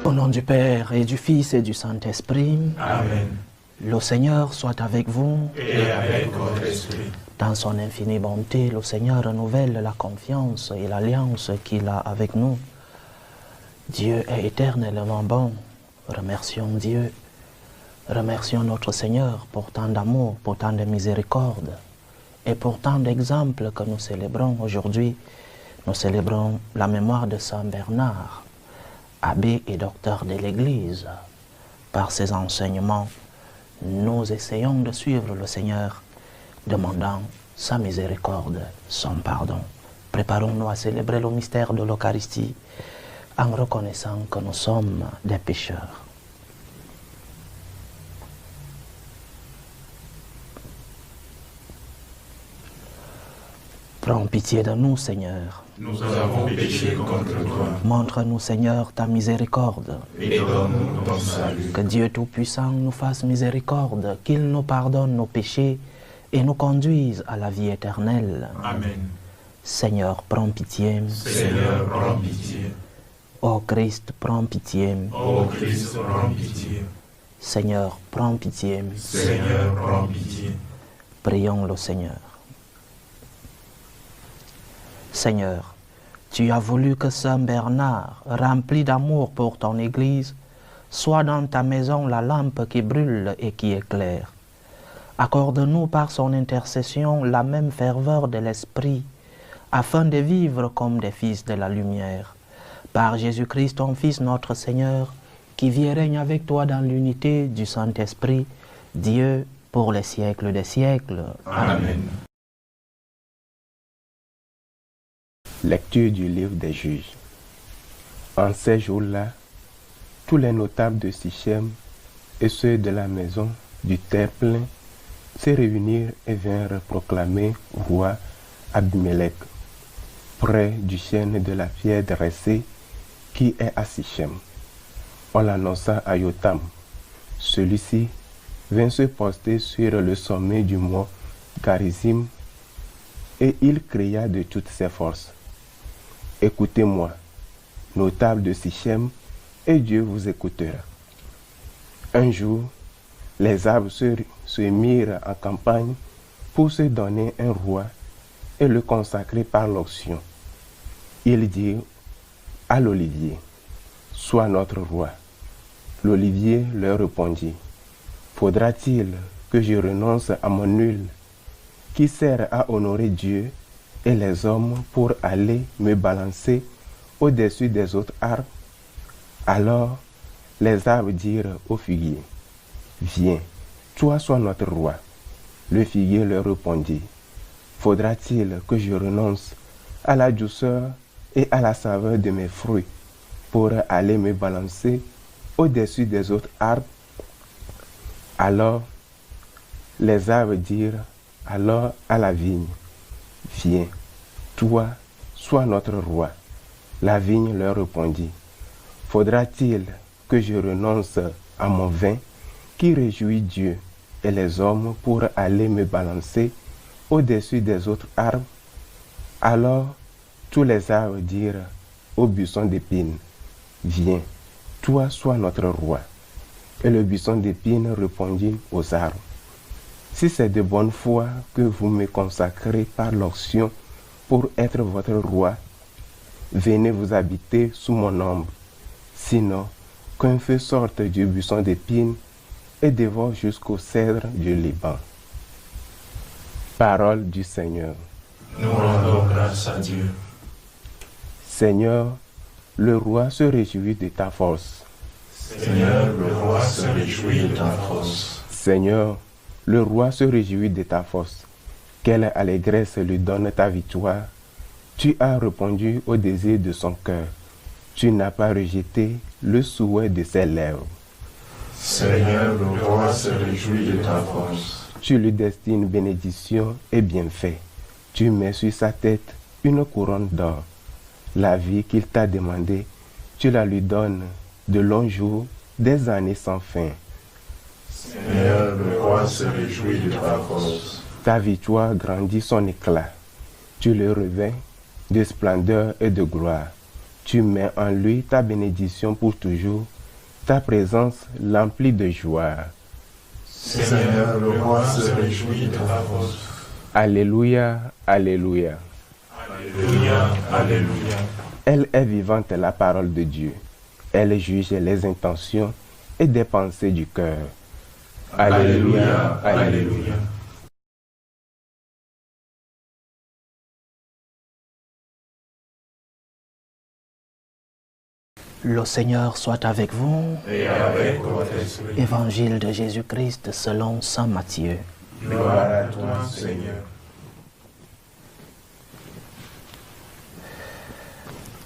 Au nom du Père et du Fils et du Saint-Esprit. Amen. Le Seigneur soit avec vous. Et avec votre esprit. Dans son infinie bonté, le Seigneur renouvelle la confiance et l'alliance qu'il a avec nous. Dieu est éternellement bon. Remercions Dieu. Remercions notre Seigneur pour tant d'amour, pour tant de miséricorde et pour tant d'exemples que nous célébrons aujourd'hui. Nous célébrons la mémoire de Saint Bernard, abbé et docteur de l'Église. Par ses enseignements, nous essayons de suivre le Seigneur, demandant sa miséricorde, son pardon. Préparons-nous à célébrer le mystère de l'Eucharistie en reconnaissant que nous sommes des pécheurs. Prends pitié de nous, Seigneur. Nous avons péché contre toi. Montre-nous, Seigneur, ta miséricorde. Et donne-nous ton salut. Que Dieu Tout-Puissant nous fasse miséricorde, qu'il nous pardonne nos péchés et nous conduise à la vie éternelle. Amen. Seigneur, prends pitié. Seigneur, prends pitié. Ô Christ, prends pitié. Ô Christ, prends pitié. Seigneur, prends pitié. Seigneur, prends pitié. Prions le Seigneur. Seigneur, tu as voulu que Saint Bernard, rempli d'amour pour ton Église, soit dans ta maison la lampe qui brûle et qui éclaire. Accorde-nous par son intercession la même ferveur de l'Esprit, afin de vivre comme des fils de la lumière. Par Jésus-Christ, ton Fils, notre Seigneur, qui vit et règne avec toi dans l'unité du Saint-Esprit, Dieu, pour les siècles des siècles. Amen. Lecture du livre des Juges. En ces jours-là, tous les notables de Sichem et ceux de la maison du Terre-Plein se réunirent et vinrent proclamer roi Abimelech, près du chêne de la pierre dressée qui est à Sichem. On l'annonça à Yotam. Celui-ci vint se poster sur le sommet du mont Garizim et il cria de toutes ses forces. Écoutez-moi, notables de Sichem, et Dieu vous écoutera. Un jour, les arbres se mirent en campagne pour se donner un roi et le consacrer par l'onction. Ils dirent à l'olivier, sois notre roi. L'olivier leur répondit, faudra-t-il que je renonce à mon huile qui sert à honorer Dieu et les hommes pour aller me balancer au-dessus des autres arbres? Alors les arbres dirent au figuier, viens, toi sois notre roi. Le figuier leur répondit, faudra-t-il que je renonce à la douceur et à la saveur de mes fruits pour aller me balancer au-dessus des autres arbres? Alors les arbres dirent alors à la vigne, viens, toi, sois notre roi. La vigne leur répondit, faudra-t-il que je renonce à mon vin qui réjouit Dieu et les hommes pour aller me balancer au-dessus des autres arbres? Alors tous les arbres dirent au buisson d'épines, viens, toi, sois notre roi. Et le buisson d'épines répondit aux arbres, si c'est de bonne foi que vous me consacrez par l'onction pour être votre roi, venez vous habiter sous mon ombre. Sinon, qu'un feu sorte du buisson d'épines et dévore jusqu'au cèdre du Liban. Parole du Seigneur. Nous rendons grâce à Dieu. Seigneur, le roi se réjouit de ta force. Seigneur, le roi se réjouit de ta force. Seigneur, le roi se réjouit de ta force. Quelle allégresse lui donne ta victoire. Tu as répondu au désir de son cœur. Tu n'as pas rejeté le souhait de ses lèvres. Seigneur, le roi se réjouit de ta force. Tu lui destines bénédiction et bienfait. Tu mets sur sa tête une couronne d'or. La vie qu'il t'a demandée, tu la lui donnes de longs jours, des années sans fin. Seigneur, le roi se réjouit de ta force. Ta victoire grandit son éclat. Tu le revêts de splendeur et de gloire. Tu mets en lui ta bénédiction pour toujours ta présence l'emplit de joie. Seigneur, le roi se réjouit de ta force. Alléluia, Alléluia. Alléluia, Alléluia. Elle est vivante, la parole de Dieu. Elle juge les intentions et des pensées du cœur. Alléluia, Alléluia. Le Seigneur soit avec vous. Et avec votre esprit. Évangile de Jésus-Christ selon saint Matthieu. Gloire à toi, Seigneur.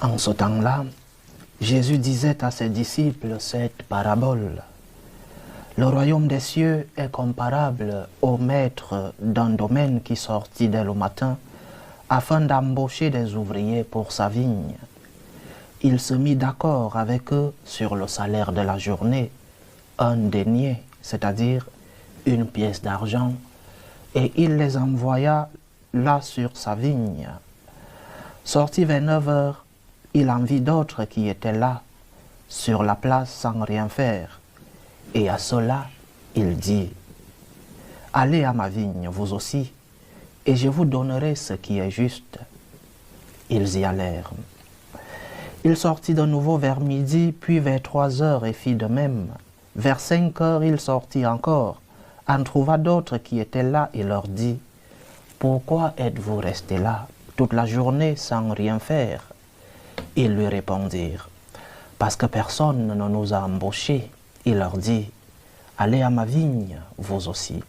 En ce temps-là, Jésus disait à ses disciples cette parabole. Le royaume des cieux est comparable au maître d'un domaine qui sortit dès le matin afin d'embaucher des ouvriers pour sa vigne. Il se mit d'accord avec eux sur le salaire de la journée, un denier, c'est-à-dire une pièce d'argent, et il les envoya là sur sa vigne. Sorti vers 9 heures, il en vit d'autres qui étaient là, sur la place sans rien faire. Et à cela, il dit, « Allez à ma vigne, vous aussi, et je vous donnerai ce qui est juste. » Ils y allèrent. Il sortit de nouveau vers midi, puis vers 3 heures et fit de même. Vers 5 heures, il sortit encore, en trouva d'autres qui étaient là et leur dit, « Pourquoi êtes-vous restés là toute la journée sans rien faire ?» Ils lui répondirent, « Parce que personne ne nous a embauchés. » Il leur dit, « Allez à ma vigne, vous aussi. »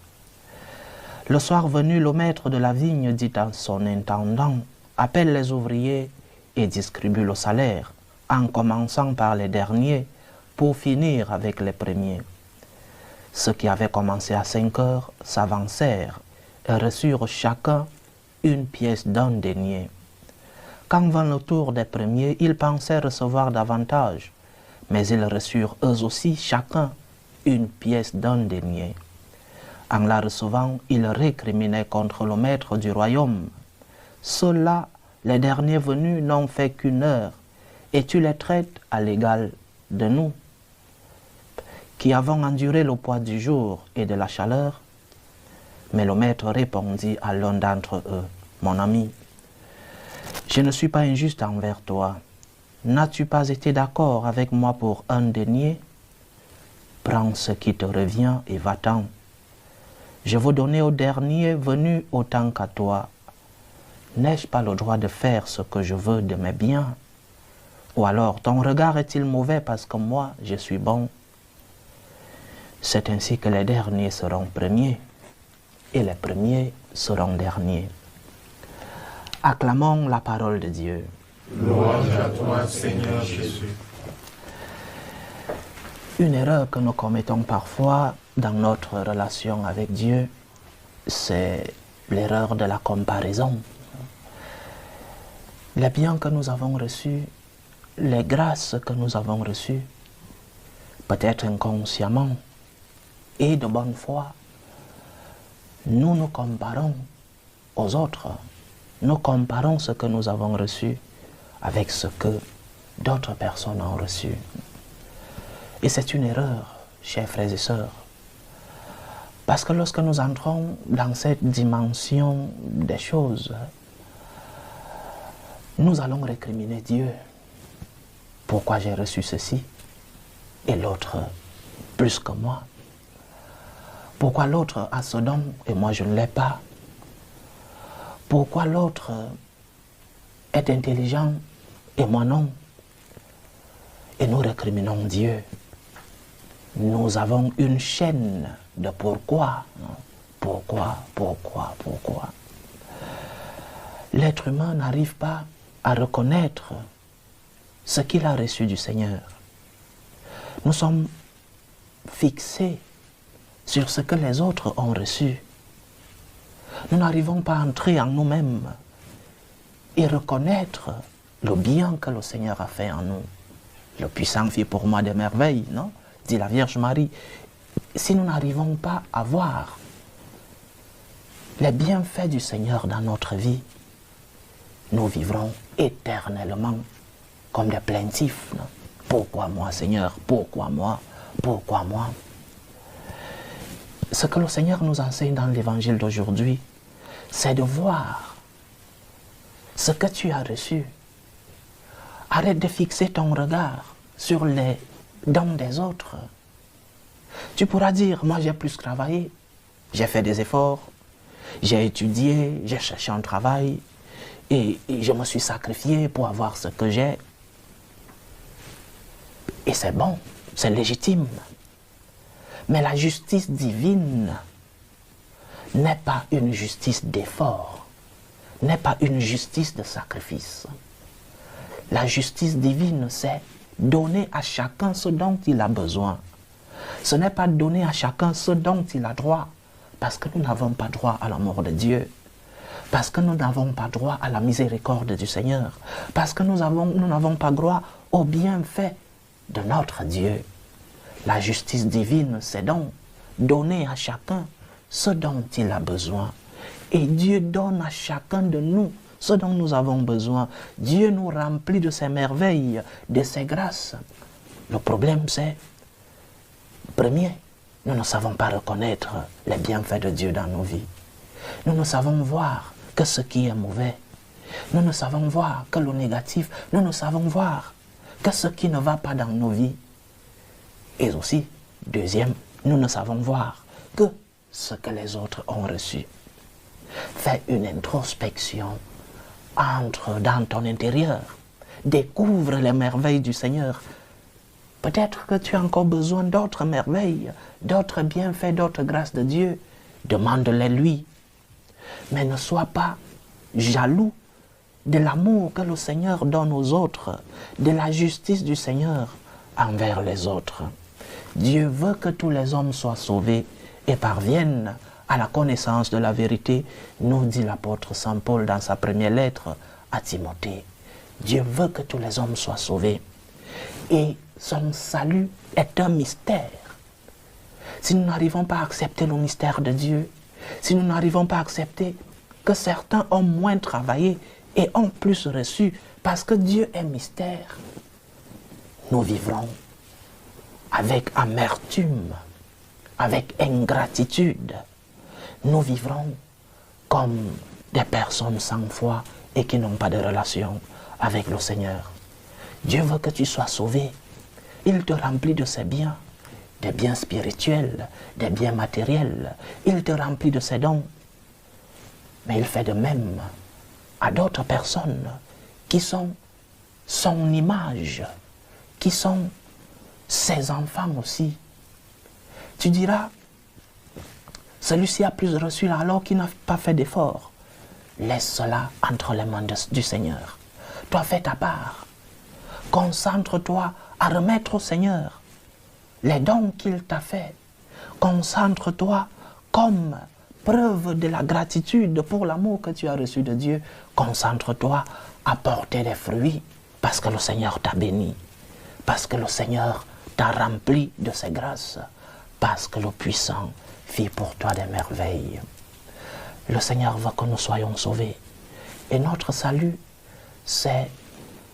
Le soir venu, le maître de la vigne dit à son intendant, « Appelle les ouvriers et distribue le salaire, en commençant par les derniers, pour finir avec les premiers. » Ceux qui avaient commencé à 5 heures s'avancèrent et reçurent chacun une pièce d'un denier. Quand vint le tour des premiers, ils pensaient recevoir davantage, mais ils reçurent eux aussi chacun une pièce d'un denier. En la recevant, ils récriminaient contre le maître du royaume. Ceux-là, les derniers venus, n'ont fait qu'1 heure, et tu les traites à l'égal de nous, qui avons enduré le poids du jour et de la chaleur. Mais le maître répondit à l'un d'entre eux, « Mon ami, je ne suis pas injuste envers toi. N'as-tu pas été d'accord avec moi pour un denier? Prends ce qui te revient et va-t'en. Je veux donner au dernier venu autant qu'à toi. N'ai-je pas le droit de faire ce que je veux de mes biens? Ou alors ton regard est-il mauvais parce que moi je suis bon? C'est ainsi que les derniers seront premiers et les premiers seront derniers. » Acclamons la parole de Dieu. Louange à toi, Seigneur Jésus. Une erreur que nous commettons parfois dans notre relation avec Dieu, c'est l'erreur de la comparaison. Les biens que nous avons reçus, les grâces que nous avons reçues, peut-être inconsciemment et de bonne foi, nous nous comparons aux autres. Nous comparons ce que nous avons reçu avec ce que d'autres personnes ont reçu. Et c'est une erreur, chers frères et sœurs. Parce que lorsque nous entrons dans cette dimension des choses, nous allons récriminer Dieu. Pourquoi j'ai reçu ceci et l'autre plus que moi? Pourquoi l'autre a ce don et moi je ne l'ai pas? Pourquoi l'autre est intelligent et moi non? Et nous récriminons Dieu. Nous avons une chaîne de pourquoi. Pourquoi? L'être humain n'arrive pas à reconnaître ce qu'il a reçu du Seigneur. Nous sommes fixés sur ce que les autres ont reçu. Nous n'arrivons pas à entrer en nous-mêmes et reconnaître le bien que le Seigneur a fait en nous. Le puissant fit pour moi des merveilles, non? Dit la Vierge Marie. Si nous n'arrivons pas à voir les bienfaits du Seigneur dans notre vie, nous vivrons éternellement comme des plaintifs, non? Pourquoi moi, Seigneur? Pourquoi moi? Pourquoi moi? Ce que le Seigneur nous enseigne dans l'évangile d'aujourd'hui, c'est de voir ce que tu as reçu. Arrête de fixer ton regard sur les dons des autres. Tu pourras dire, moi j'ai plus travaillé, j'ai fait des efforts, j'ai étudié, j'ai cherché un travail et je me suis sacrifié pour avoir ce que j'ai. Et c'est bon, c'est légitime. Mais la justice divine n'est pas une justice d'effort, n'est pas une justice de sacrifice. La justice divine, c'est donner à chacun ce dont il a besoin. Ce n'est pas donner à chacun ce dont il a droit, parce que nous n'avons pas droit à l'amour de Dieu, parce que nous n'avons pas droit à la miséricorde du Seigneur, parce que nous n'avons pas droit au bienfait de notre Dieu. La justice divine, c'est donc donner à chacun ce dont il a besoin. Et Dieu donne à chacun de nous ce dont nous avons besoin. Dieu nous remplit de ses merveilles, de ses grâces. Le problème, c'est, premier, nous ne savons pas reconnaître les bienfaits de Dieu dans nos vies. Nous ne savons voir que ce qui est mauvais. Nous ne savons voir que le négatif. Nous ne savons voir que ce qui ne va pas dans nos vies. Et aussi, deuxième, nous ne savons voir que ce que les autres ont reçu. Fais une introspection. Entre dans ton intérieur. Découvre les merveilles du Seigneur. Peut-être que tu as encore besoin d'autres merveilles, d'autres bienfaits, d'autres grâces de Dieu. Demande-les lui. Mais ne sois pas jaloux de l'amour que le Seigneur donne aux autres, de la justice du Seigneur envers les autres. Dieu veut que tous les hommes soient sauvés et parviennent à la connaissance de la vérité, nous dit l'apôtre Saint Paul dans sa première lettre à Timothée. Dieu veut que tous les hommes soient sauvés. Et son salut est un mystère. Si nous n'arrivons pas à accepter le mystère de Dieu, si nous n'arrivons pas à accepter que certains ont moins travaillé et ont plus reçu, parce que Dieu est mystère, nous vivrons avec amertume, avec ingratitude. Nous vivrons comme des personnes sans foi et qui n'ont pas de relation avec le Seigneur. Dieu veut que tu sois sauvé. Il te remplit de ses biens, des biens spirituels, des biens matériels. Il te remplit de ses dons. Mais il fait de même à d'autres personnes qui sont son image, qui sont ses enfants aussi. Tu diras, celui-ci a plus reçu alors qu'il n'a pas fait d'effort. Laisse cela entre les mains du Seigneur. Toi, fais ta part. Concentre-toi à remettre au Seigneur les dons qu'il t'a fait. Concentre-toi comme preuve de la gratitude pour l'amour que tu as reçu de Dieu. Concentre-toi à porter des fruits parce que le Seigneur t'a béni, parce que le Seigneur t'a rempli de ses grâces, parce que le puissant fit pour toi des merveilles. Le Seigneur veut que nous soyons sauvés. Et notre salut, c'est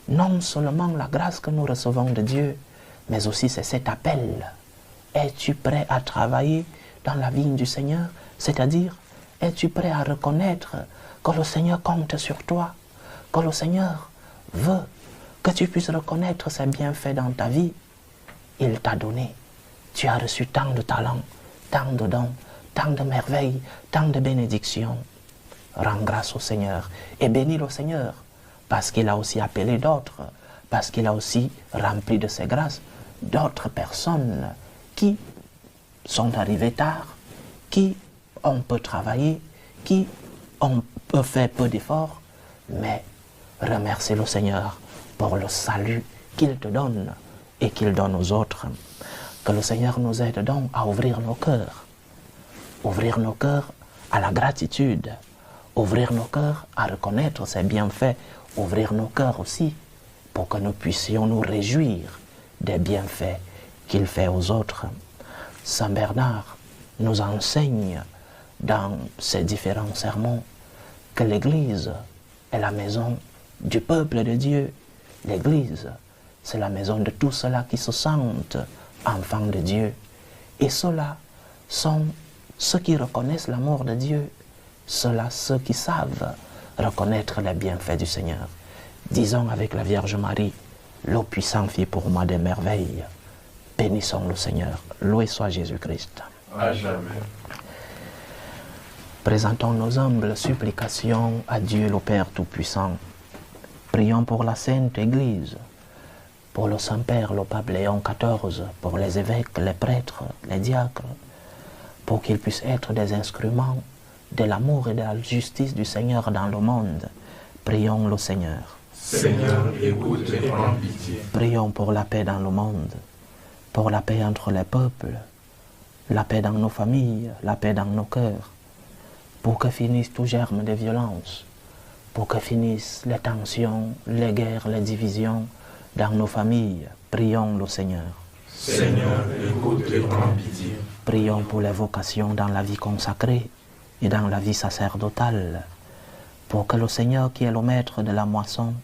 non seulement la grâce que nous recevons de Dieu, mais aussi c'est cet appel. Es-tu prêt à travailler dans la vigne du Seigneur? C'est-à-dire, es-tu prêt à reconnaître que le Seigneur compte sur toi, que le Seigneur veut que tu puisses reconnaître ses bienfaits dans ta vie? Il t'a donné. Tu as reçu tant de talents, tant de dons, tant de merveilles, tant de bénédictions. Rends grâce au Seigneur et bénis le Seigneur parce qu'il a aussi appelé d'autres, parce qu'il a aussi rempli de ses grâces d'autres personnes qui sont arrivées tard, qui ont peu travaillé, qui ont fait peu d'efforts, mais remercie le Seigneur pour le salut qu'il te donne et qu'il donne aux autres. Que le Seigneur nous aide donc à ouvrir nos cœurs à la gratitude, ouvrir nos cœurs à reconnaître ses bienfaits, ouvrir nos cœurs aussi pour que nous puissions nous réjouir des bienfaits qu'il fait aux autres. Saint Bernard nous enseigne dans ses différents sermons que l'Église est la maison du peuple de Dieu. L'Église, c'est la maison de tous ceux-là qui se sentent enfants de Dieu. Et ceux-là sont ceux qui reconnaissent l'amour de Dieu, ceux-là ceux qui savent reconnaître les bienfaits du Seigneur. Disons avec la Vierge Marie, l'eau puissante fit pour moi des merveilles. Bénissons le Seigneur. Loué soit Jésus-Christ. À jamais. Présentons nos humbles supplications à Dieu le Père Tout-Puissant. Prions pour la Sainte Église, pour le Saint-Père, le Pape Léon XIV, pour les évêques, les prêtres, les diacres, pour qu'ils puissent être des instruments de l'amour et de la justice du Seigneur dans le monde. Prions le Seigneur. Seigneur, écoute et prends pitié. Prions pour la paix dans le monde, pour la paix entre les peuples, la paix dans nos familles, la paix dans nos cœurs, pour que finisse tout germe de violence, pour que finissent les tensions, les guerres, les divisions dans nos familles. Prions le Seigneur. Seigneur, écoute et prends pitié. Prions pour les vocations dans la vie consacrée et dans la vie sacerdotale, pour que le Seigneur, qui est le maître de la moisson,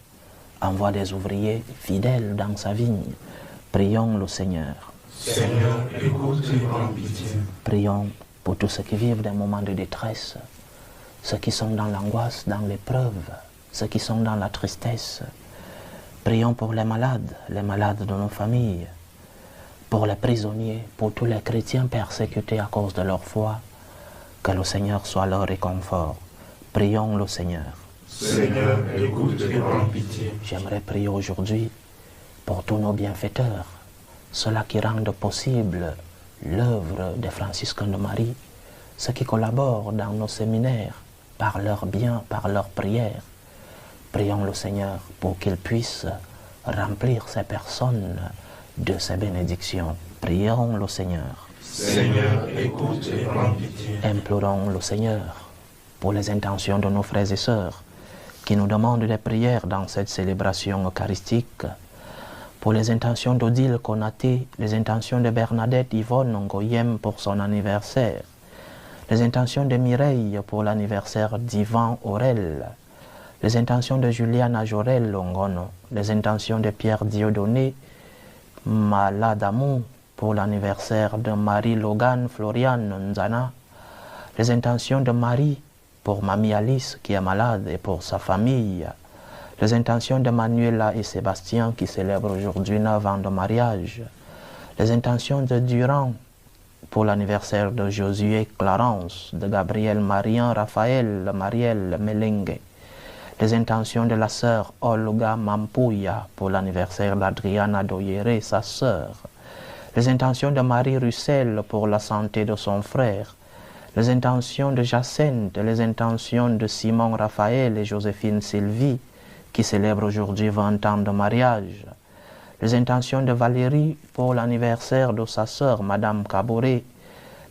envoie des ouvriers fidèles dans sa vigne. Prions le Seigneur. Seigneur, écoute et prends pitié. Prions pour tous ceux qui vivent des moments de détresse, ceux qui sont dans l'angoisse, dans l'épreuve, ceux qui sont dans la tristesse. Prions pour les malades de nos familles, pour les prisonniers, pour tous les chrétiens persécutés à cause de leur foi. Que le Seigneur soit leur réconfort. Prions le Seigneur. Seigneur, écoute et prends pitié. J'aimerais prier aujourd'hui pour tous nos bienfaiteurs, ceux-là qui rendent possible l'œuvre des franciscains de Marie, ceux qui collaborent dans nos séminaires par leurs biens, par leurs prières. Prions le Seigneur pour qu'il puisse remplir ces personnes de ses bénédictions. Prions le Seigneur. Seigneur, écoute et prends pitié. Implorons le Seigneur pour les intentions de nos frères et sœurs qui nous demandent des prières dans cette célébration eucharistique, pour les intentions d'Odile Konaté, les intentions de Bernadette Yvonne Ngoyem pour son anniversaire, les intentions de Mireille pour l'anniversaire d'Ivan Aurel, les intentions de Juliana Jorel Longono, les intentions de Pierre Dieudonné Maladamou pour l'anniversaire de Marie Logan Floriane Nzana, les intentions de Marie pour Mamie Alice qui est malade et pour sa famille, les intentions de Manuela et Sébastien qui célèbrent aujourd'hui 9 ans de mariage, les intentions de Durand pour l'anniversaire de Josué Clarence, de Gabriel Marian Raphaël Marielle Melengue, les intentions de la sœur Olga Mampuya pour l'anniversaire d'Adriana Doyere, sa sœur, les intentions de Marie Russell pour la santé de son frère, les intentions de Jacinthe, les intentions de Simon Raphaël et Joséphine Sylvie, qui célèbrent aujourd'hui 20 ans de mariage, les intentions de Valérie pour l'anniversaire de sa sœur, Madame Caboret,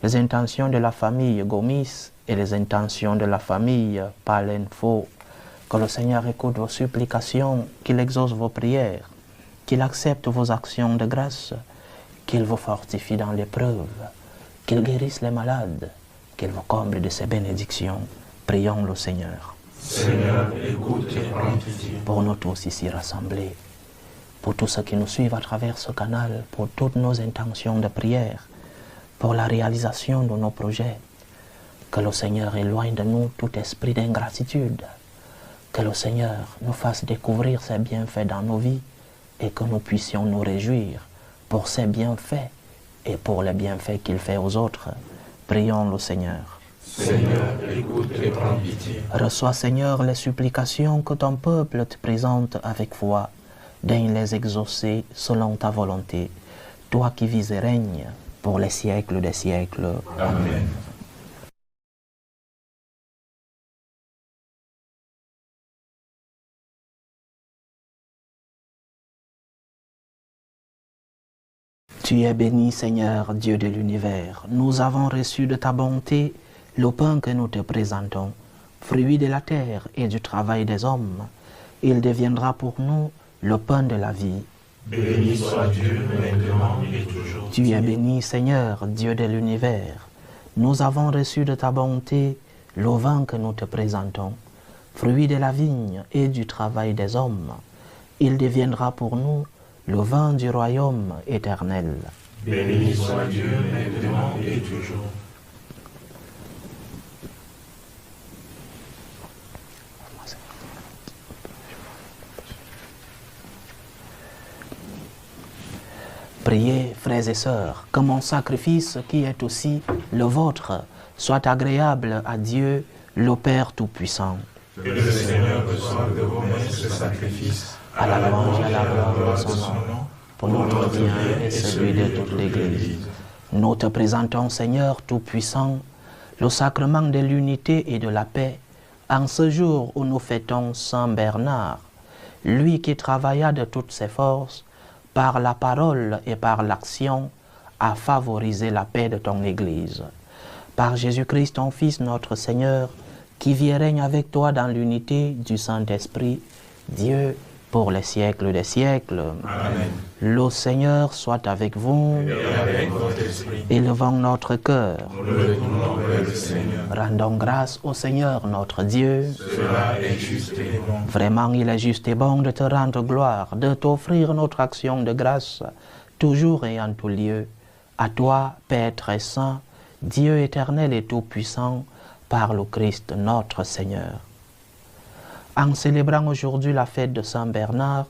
les intentions de la famille Gomis et les intentions de la famille Palenfo. Que le Seigneur écoute vos supplications, qu'il exauce vos prières, qu'il accepte vos actions de grâce, qu'il vous fortifie dans l'épreuve, qu'il guérisse les malades, qu'il vous comble de ses bénédictions. Prions le Seigneur. Seigneur, écoute et prends pitié. Pour nous tous ici rassemblés, pour tous ceux qui nous suivent à travers ce canal, pour toutes nos intentions de prière, pour la réalisation de nos projets, que le Seigneur éloigne de nous tout esprit d'ingratitude, que le Seigneur nous fasse découvrir ses bienfaits dans nos vies et que nous puissions nous réjouir pour ses bienfaits et pour les bienfaits qu'il fait aux autres. Prions le Seigneur. Seigneur, écoute et prends pitié. Reçois, Seigneur, les supplications que ton peuple te présente avec foi. Daigne les exaucer selon ta volonté. Toi qui vis et règnes pour les siècles des siècles. Amen. Tu es béni, Seigneur, Dieu de l'univers. Nous avons reçu de ta bonté le pain que nous te présentons, fruit de la terre et du travail des hommes. Il deviendra pour nous le pain de la vie. Béni soit Dieu maintenant et toujours. Tu es béni, Seigneur, Dieu de l'univers. Nous avons reçu de ta bonté le vin que nous te présentons, fruit de la vigne et du travail des hommes. Il deviendra pour nous le vin du royaume éternel. Béni soit Dieu maintenant et toujours. Priez, frères et sœurs, que mon sacrifice, qui est aussi le vôtre, soit agréable à Dieu, le Père Tout-Puissant. Que le Seigneur reçoive de vos mains ce sacrifice, à la louange et à la gloire de son nom, pour notre bien et celui de toute l'Église. Nous te présentons, Seigneur Tout-Puissant, le sacrement de l'unité et de la paix, en ce jour où nous fêtons Saint Bernard, lui qui travailla de toutes ses forces, par la parole et par l'action, à favoriser la paix de ton Église. Par Jésus-Christ, ton Fils, notre Seigneur, qui vit et règne avec toi dans l'unité du Saint-Esprit, Dieu, pour les siècles des siècles. Amen. Le Seigneur soit avec vous. Et avec votre esprit. Élevons notre cœur. Nous le tournons vers le Seigneur. Rendons grâce au Seigneur notre Dieu. Cela est juste et bon. Vraiment, il est juste et bon de te rendre gloire, de t'offrir notre action de grâce, toujours et en tout lieu. À toi, Père très saint, Dieu éternel et tout-puissant, par le Christ notre Seigneur. En célébrant aujourd'hui la fête de Saint Bernard,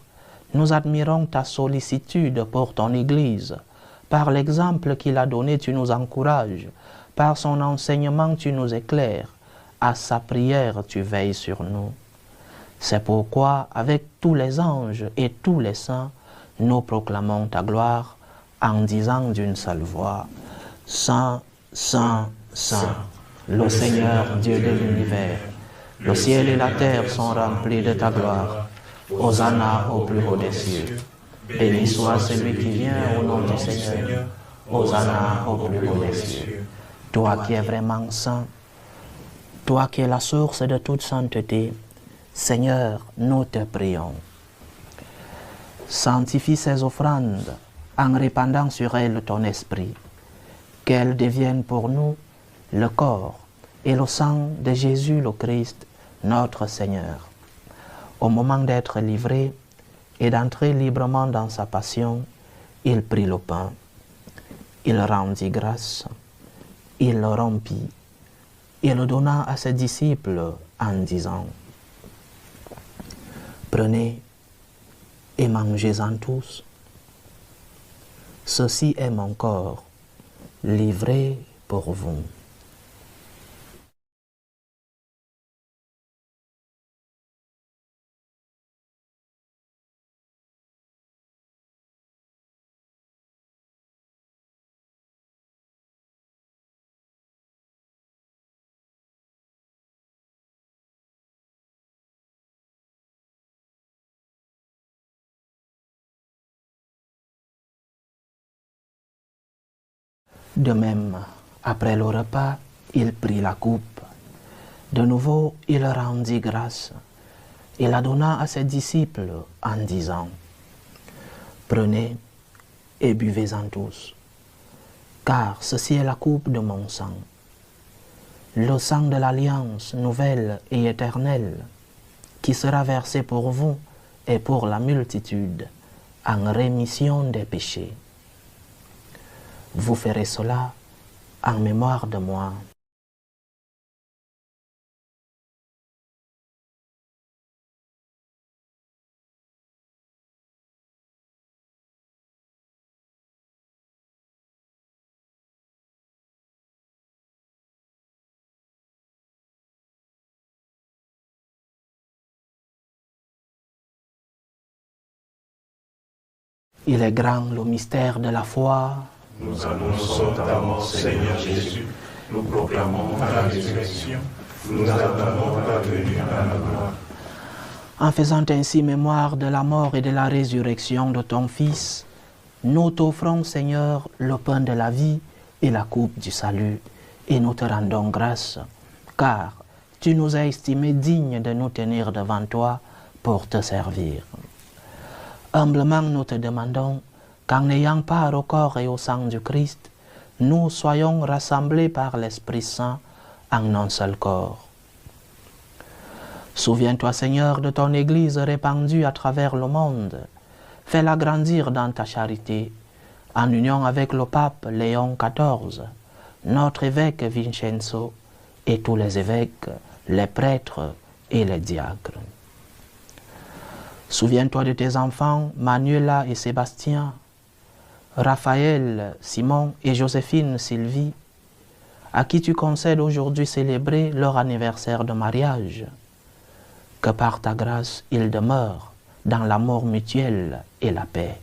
nous admirons ta sollicitude pour ton Église. Par l'exemple qu'il a donné, tu nous encourages. Par son enseignement, tu nous éclaires. À sa prière, tu veilles sur nous. C'est pourquoi, avec tous les anges et tous les saints, nous proclamons ta gloire en disant d'une seule voix, Saint, Saint, Saint, le Seigneur Dieu de l'univers. Le ciel et la terre sont remplis de ta gloire. Hosanna au plus haut des cieux. Béni soit celui qui vient au nom du Seigneur. Hosanna au plus haut des cieux. Toi qui es vraiment saint, toi qui es la source de toute sainteté, Seigneur, nous te prions. Sanctifie ces offrandes en répandant sur elles ton esprit, qu'elles deviennent pour nous le corps et le sang de Jésus le Christ, notre Seigneur. Au moment d'être livré et d'entrer librement dans sa passion, il prit le pain, il rendit grâce, il le rompit, et le donna à ses disciples en disant, « Prenez et mangez-en tous. Ceci est mon corps, livré pour vous. » De même, après le repas, il prit la coupe. De nouveau, il rendit grâce et la donna à ses disciples en disant, « Prenez et buvez-en tous, car ceci est la coupe de mon sang, le sang de l'alliance nouvelle et éternelle, qui sera versé pour vous et pour la multitude en rémission des péchés. Vous ferez cela en mémoire de moi. » Il est grand le mystère de la foi. Nous annonçons ta mort, Seigneur Jésus. Nous proclamons ta résurrection. Nous attendons ta venue dans la gloire. En faisant ainsi mémoire de la mort et de la résurrection de ton Fils, nous t'offrons, Seigneur, le pain de la vie et la coupe du salut, et nous te rendons grâce, car tu nous as estimés dignes de nous tenir devant toi pour te servir. Humblement, nous te demandons qu'en ayant part au corps et au sang du Christ, nous soyons rassemblés par l'Esprit Saint en un seul corps. Souviens-toi, Seigneur, de ton Église répandue à travers le monde, Fais-la grandir dans ta charité, en union avec le pape Léon XIV, notre évêque Vincenzo et tous les évêques, les prêtres et les diacres. Souviens-toi de tes enfants, Manuela et Sébastien, Raphaël, Simon et Joséphine Sylvie, à qui tu concèdes aujourd'hui célébrer leur anniversaire de mariage. Que par ta grâce, ils demeurent dans l'amour mutuel et la paix.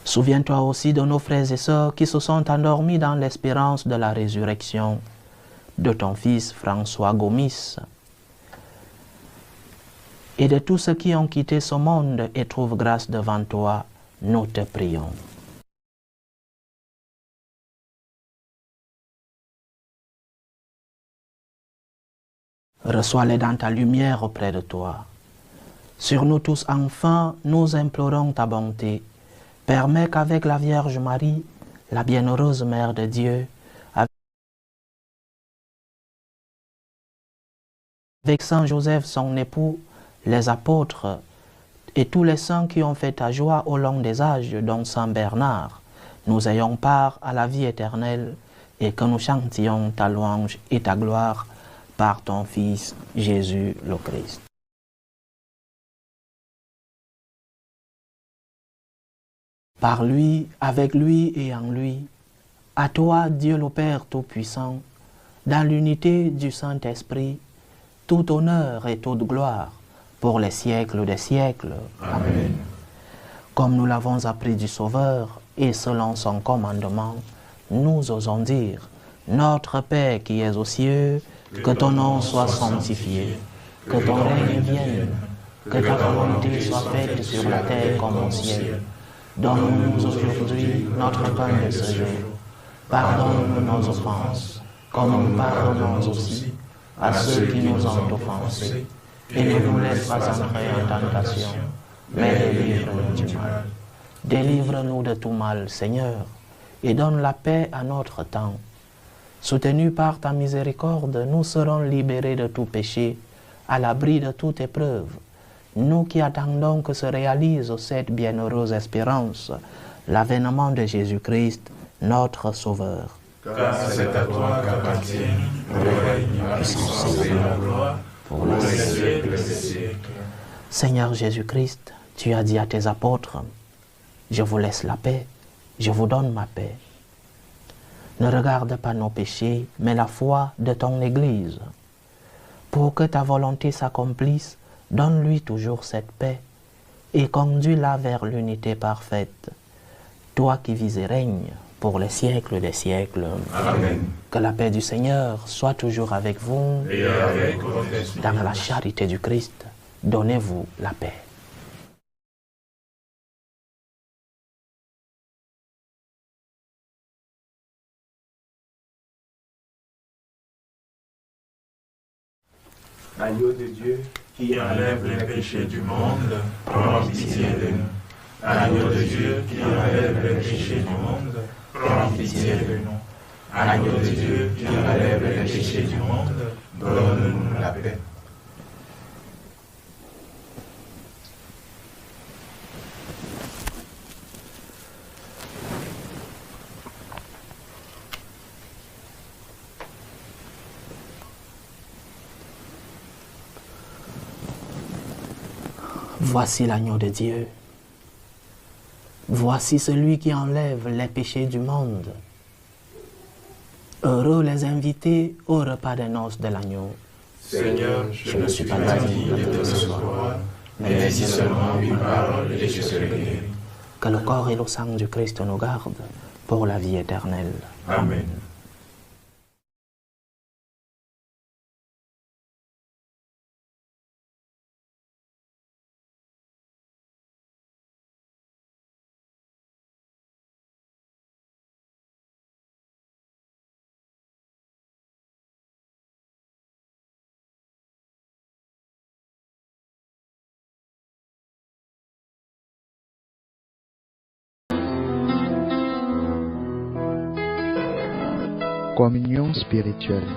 Souviens-toi aussi de nos frères et sœurs qui se sont endormis dans l'espérance de la résurrection, de ton fils François Gomis, et de tous ceux qui ont quitté ce monde et trouvent grâce devant toi, nous te prions. Reçois-les dans ta lumière auprès de toi. Sur nous tous enfin, nous implorons ta bonté. Permets qu'avec la Vierge Marie, la bienheureuse Mère de Dieu, avec Saint Joseph son époux, les apôtres et tous les saints qui ont fait ta joie au long des âges, dont Saint Bernard, nous ayons part à la vie éternelle et que nous chantions ta louange et ta gloire par ton Fils Jésus le Christ. Par lui, avec lui et en lui, à toi, Dieu le Père Tout-Puissant, dans l'unité du Saint-Esprit, tout honneur et toute gloire pour les siècles des siècles. Amen. Comme nous l'avons appris du Sauveur et selon son commandement, nous osons dire, Notre Père qui es aux cieux, que ton nom soit sanctifié, que ton règne vienne, que ta volonté soit faite sur la terre comme au ciel. Donne-nous aujourd'hui notre pain de ce jour. Pardonne-nous nos offenses, comme nous pardonnons aussi à ceux qui nous ont offensés. Et ne nous laisse pas entrer en tentation, mais délivre-nous du mal. Délivre-nous de tout mal, Seigneur, et donne la paix à notre temps. Soutenus par ta miséricorde, nous serons libérés de tout péché, à l'abri de toute épreuve. Nous qui attendons que se réalise cette bienheureuse espérance, l'avènement de Jésus-Christ, notre Sauveur. Car c'est à toi qu'appartiennent le règne, la puissance et la gloire, pour les siècles des siècles. Seigneur Jésus-Christ, tu as dit à tes apôtres, « Je vous laisse la paix, je vous donne ma paix. » Ne regarde pas nos péchés, mais la foi de ton Église. Pour que ta volonté s'accomplisse, donne-lui toujours cette paix et conduis-la vers l'unité parfaite. Toi qui vis et règnes pour les siècles des siècles. Amen. Que la paix du Seigneur soit toujours avec vous. Et avec votre esprit. Dans la charité du Christ, donnez-vous la paix. Agneau de Dieu, Qui enlève les péchés du monde, prends pitié de nous. Agneau de Dieu qui enlève les péchés du monde, prends pitié de nous. Agneau de Dieu qui enlève les péchés du monde, donne-nous la paix. Voici l'agneau de Dieu. Voici celui qui enlève les péchés du monde. Heureux les invités au repas des noces de l'agneau. Seigneur, je ne suis pas digne de te recevoir, mais dis seulement une parole et je serai guéri. Que le corps et le sang du Christ nous gardent pour la vie éternelle. Amen. Communion spirituelle.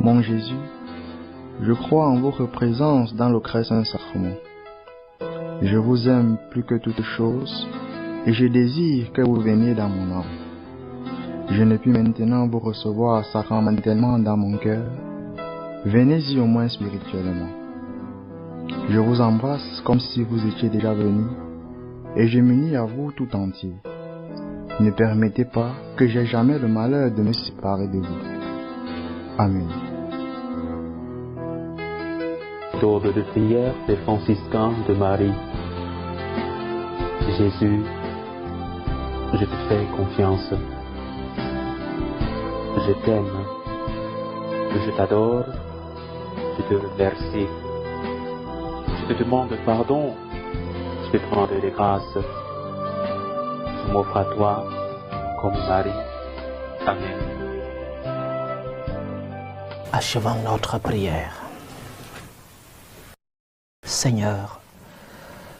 Mon Jésus, je crois en votre présence dans le très saint sacrement. Je vous aime plus que toute chose et je désire que vous veniez dans mon âme. Je ne puis maintenant vous recevoir sacramentellement dans mon cœur. Venez-y au moins spirituellement. Je vous embrasse comme si vous étiez déjà venu et je m'unis à vous tout entier. Ne permettez pas que j'aie jamais le malheur de me séparer de vous. Amen. Tour de prière des franciscains de Marie. Jésus, je te fais confiance. Je t'aime. Je t'adore. Je te remercie. Je te demande pardon. Je te demande des grâces. Je m'offre à toi comme Marie. Amen. Achevons notre prière. Seigneur,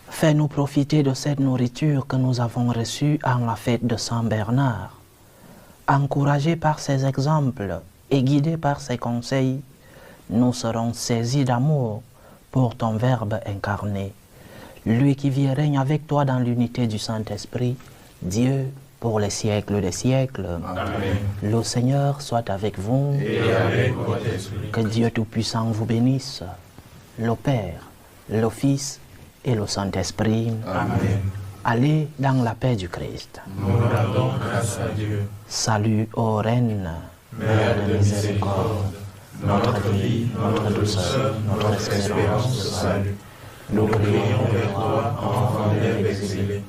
fais-nous profiter de cette nourriture que nous avons reçue en la fête de Saint Bernard. Encouragés par ses exemples et guidés par ses conseils, nous serons saisis d'amour pour ton Verbe incarné, lui qui vit et règne avec toi dans l'unité du Saint-Esprit, Dieu pour les siècles des siècles. Amen. Le Seigneur soit avec vous. Et avec votre esprit. Que Dieu Tout-Puissant vous bénisse, le Père, le Fils et le Saint-Esprit. Amen. Allez dans la paix du Christ. Nous rendons grâce à Dieu. Salut ô Reine, Mère de miséricorde, notre vie, notre douceur, notre espérance de salut. Nous crions vers toi, enfant d'Ève exilé.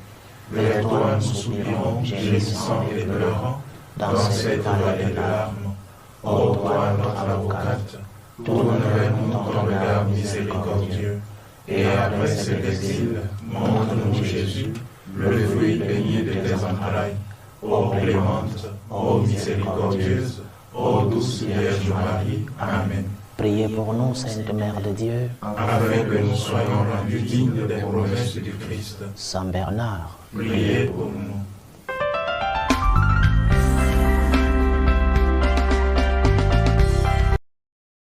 Vers toi nous soupirons, gémissant et pleurant, dans cette vallée de larmes. Ô toi, notre avocate, tourne-nous ton regard miséricordieux, et après cet exil, montre-nous Jésus, le fruit béni de tes entrailles. Ô clémente, ô miséricordieuse, ô douce Vierge Marie. Amen. priez pour nous, Sainte Mère de Dieu, Afin que nous soyons rendus dignes des promesses du Christ. Saint Bernard, Priez pour nous.